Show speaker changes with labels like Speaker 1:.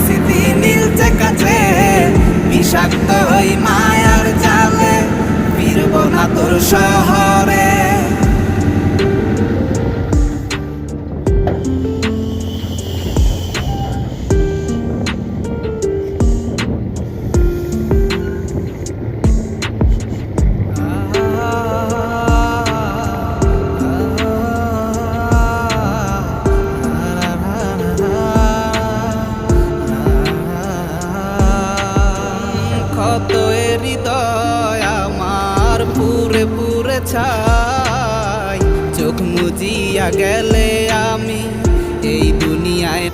Speaker 1: স্মৃতি নীলচে কাছে, বিষাক্ত ওই মায়ার জালে ফিরব না তোর শহরে। ক্ষত হৃদয় আমার পুরে পুরে ছাই, চোখ মুজিয়া গেলে আমি এই দুনিয়ায়